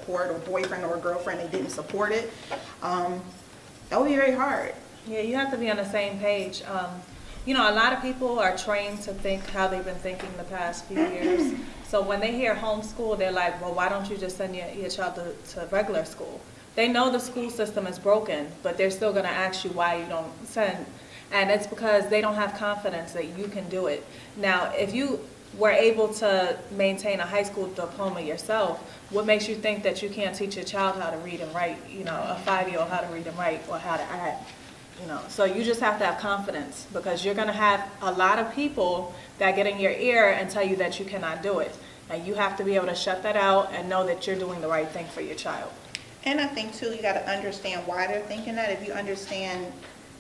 support, or boyfriend or girlfriend, they didn't support it, that would be very hard. Yeah, you have to be on the same page. You know, a lot of people are trained to think how they've been thinking the past few years. So when they hear homeschool, they're like, well, why don't you just send your child to regular school? They know the school system is broken, but they're still going to ask you why you don't send. And it's because they don't have confidence that you can do it. Now, if you were able to maintain a high school diploma yourself, what makes you think that you can't teach your child how to read and write, you know, a 5-year-old how to read and write or how to add? You know, so you just have to have confidence, because you're going to have a lot of people that get in your ear and tell you that you cannot do it. And you have to be able to shut that out and know that you're doing the right thing for your child. And I think too, you got to understand why they're thinking that. If you understand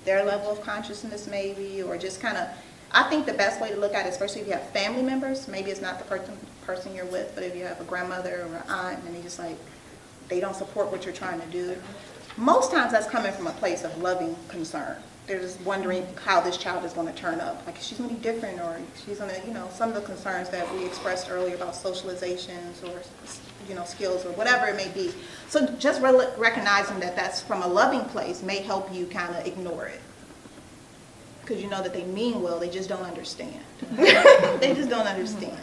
their level of consciousness maybe, or just kind of, I think the best way to look at it, especially if you have family members, maybe it's not the person you're with, but if you have a grandmother or an aunt and they just like, they don't support what you're trying to do, most times that's coming from a place of loving concern. They're just wondering how this child is going to turn up. Like, she's going to be different, or she's going to, you know, some of the concerns that we expressed earlier about socializations or, you know, skills or whatever it may be. So just recognizing that that's from a loving place may help you kind of ignore it. Because you know that they mean well, they just don't understand. They just don't understand.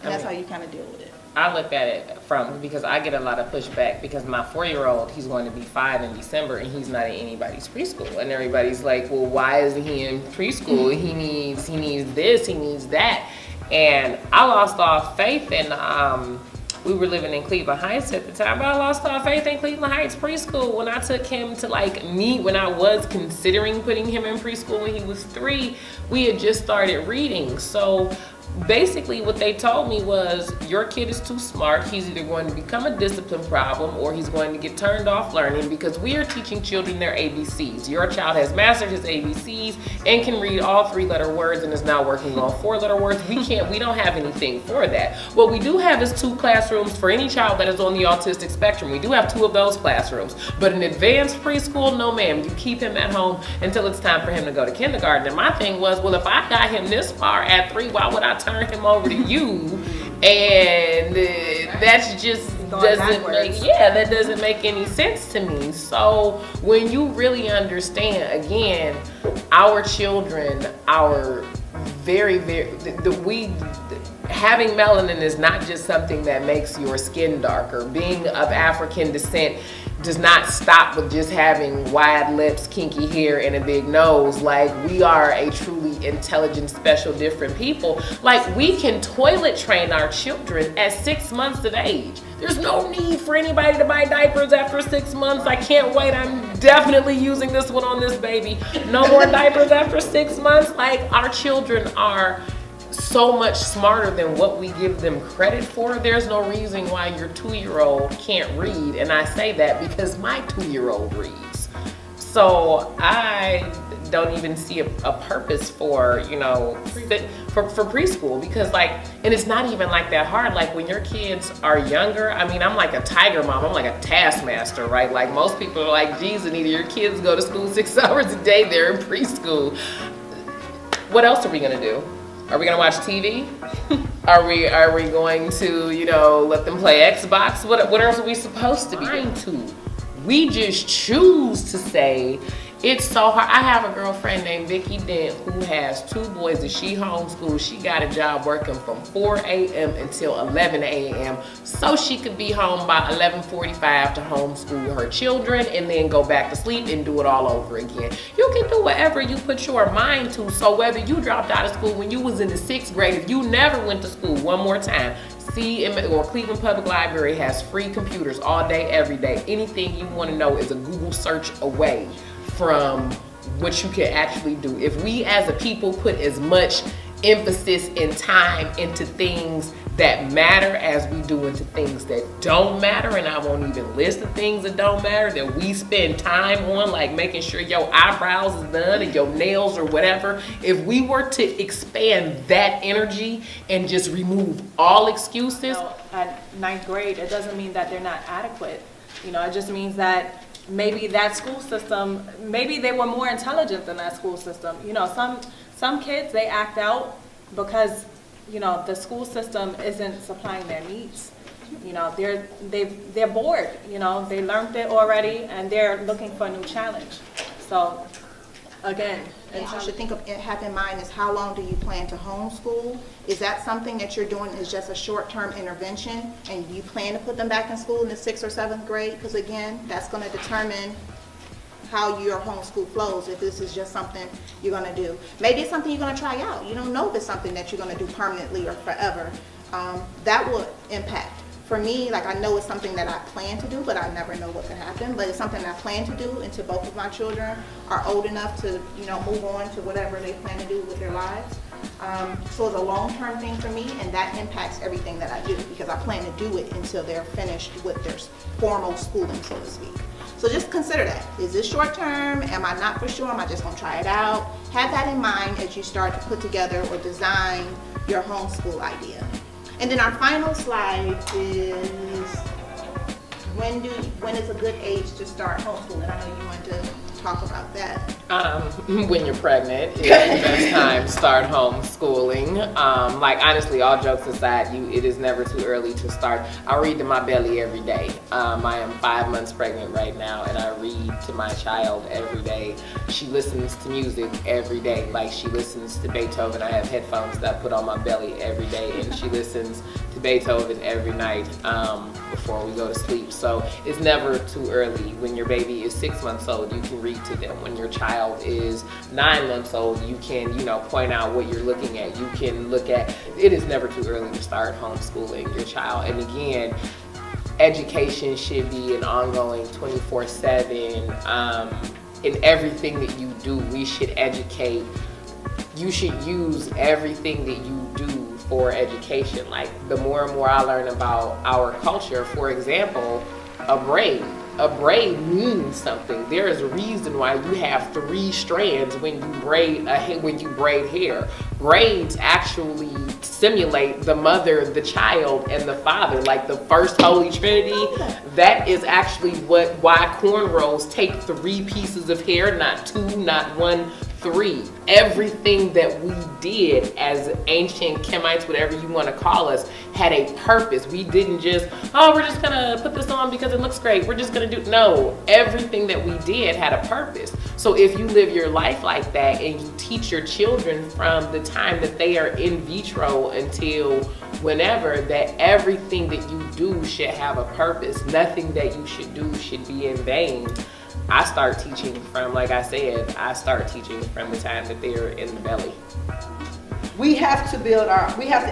And that's how you kind of deal with it. I look at it because I get a lot of pushback, because my 4-year-old, he's going to be 5 in December, and he's not in anybody's preschool. And everybody's like, well, why isn't he in preschool? He needs this, he needs that. And I lost all faith in, we were living in Cleveland Heights at the time, but I lost all faith in Cleveland Heights preschool when I took him to like meet, when I was considering putting him in preschool when he was 3, we had just started reading. So basically what they told me was, your kid is too smart. He's either going to become a discipline problem or he's going to get turned off learning, because we are teaching children their ABCs. Your child has mastered his ABCs and can read all 3-letter words and is now working on 4-letter words. We don't have anything for that. What we do have is 2 classrooms for any child that is on the autistic spectrum. We do have 2 of those classrooms, but in advanced preschool, no ma'am. You keep him at home until it's time for him to go to kindergarten. And my thing was, well, if I got him this far at 3, why would I turn him over to you? And that's just that doesn't make any sense to me. So when you really understand, again, our children, having melanin is not just something that makes your skin darker. Being of African descent does not stop with just having wide lips, kinky hair, and a big nose. Like, we are a truly intelligent, special, different people. Like, we can toilet train our children at 6 months of age. There's no need for anybody to buy diapers after 6 months. I can't wait. I'm definitely using this one on this baby. No more diapers after 6 months. Like, our children are so much smarter than what we give them credit for. There's no reason why your 2-year-old can't read, and I say that because my 2-year-old reads. So I don't even see a purpose for, you know, for preschool, because like, and it's not even like that hard. Like, when your kids are younger, I mean, I'm like a tiger mom, I'm like a taskmaster, right? Like, most people are like, geez, Anita, your kids go to school 6 hours a day, they're in preschool. What else are we gonna do? Are we gonna watch TV? Are we going to, you know, let them play Xbox? What else are we supposed to be doing? We just choose to say, it's so hard. I have a girlfriend named Vicki Dent who has 2 boys that she homeschools. She got a job working from 4 a.m. until 11 a.m. so she could be home by 11:45 to homeschool her children and then go back to sleep and do it all over again. You can do whatever you put your mind to. So whether you dropped out of school when you was in the 6th grade, if you never went to school, one more time, Cleveland Public Library has free computers all day, every day. Anything you want to know is a Google search away from what you can actually do. If we as a people put as much emphasis and time into things that matter as we do into things that don't matter, and I won't even list the things that don't matter, that we spend time on, like making sure your eyebrows is done and your nails or whatever, if we were to expand that energy and just remove all excuses. You know, at 9th grade, it doesn't mean that they're not adequate. You know, it just means that maybe that school system, maybe they were more intelligent than that school system. You know, some kids, they act out because, you know, the school system isn't supplying their needs. You know, they're bored, you know, they learned it already and they're looking for a new challenge. So again, And you should have in mind is how long do you plan to homeschool? Is that something that you're doing is just a short-term intervention and you plan to put them back in school in the 6th or 7th grade? Because again, that's going to determine how your homeschool flows if this is just something you're going to do. Maybe it's something you're going to try out. You don't know if it's something that you're going to do permanently or forever. That will impact. For me, like I know it's something that I plan to do, but I never know what could happen. But it's something I plan to do until both of my children are old enough to, you know, move on to whatever they plan to do with their lives. So it's a long-term thing for me, and that impacts everything that I do because I plan to do it until they're finished with their formal schooling, so to speak. So just consider that. Is this short-term? Am I not for sure? Am I just going to try it out? Have that in mind as you start to put together or design your homeschool idea. And then our final slide is when is a good age to start homeschooling? I know you wanted to talk about that. When you're pregnant is the best time to start homeschooling. Like honestly, all jokes aside, it is never too early to start. I read to my belly every day. I am 5 months pregnant right now, and I read to my child every day. She listens to music every day, like she listens to Beethoven. I have headphones that I put on my belly every day, and she listens to Beethoven every night before we go to sleep. So it's never too early. When your baby is 6 months old, you can read to them. When your child is 9 months old, you can, point out what you're looking at. You can look at, it is never too early to start homeschooling your child. And again, education should be an ongoing 24/7. In everything that you do, we should educate. You should use everything that you do for education. Like the more and more I learn about our culture, for example, a braid. A braid means something. There is a reason why you have 3 strands when you braid hair. Braids actually simulate the mother, the child, and the father, like the first Holy Trinity. That is actually why cornrows take 3 pieces of hair, not 2, not 1, 3. Everything that we did as ancient Kemites, whatever you want to call us, had a purpose. We didn't just, we're just gonna put this on because it looks great. We're just gonna do, no. Everything that we did had a purpose. So if you live your life like that and you teach your children from the time that they are in vitro until whenever, that everything that you do should have a purpose. Nothing that you should do should be in vain. I start teaching from, like I said, from the time that they're in the belly. We have to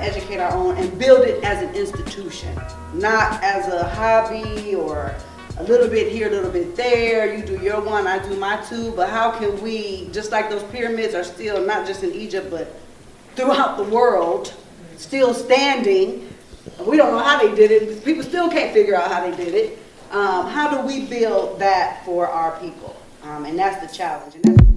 educate our own and build it as an institution, not as a hobby or a little bit here, a little bit there. You do your one, I do my 2, but how can we, just like those pyramids are still, not just in Egypt, but throughout the world, still standing. We don't know how they did it. People still can't figure out how they did it. How do we build that for our people? And that's the challenge. And that's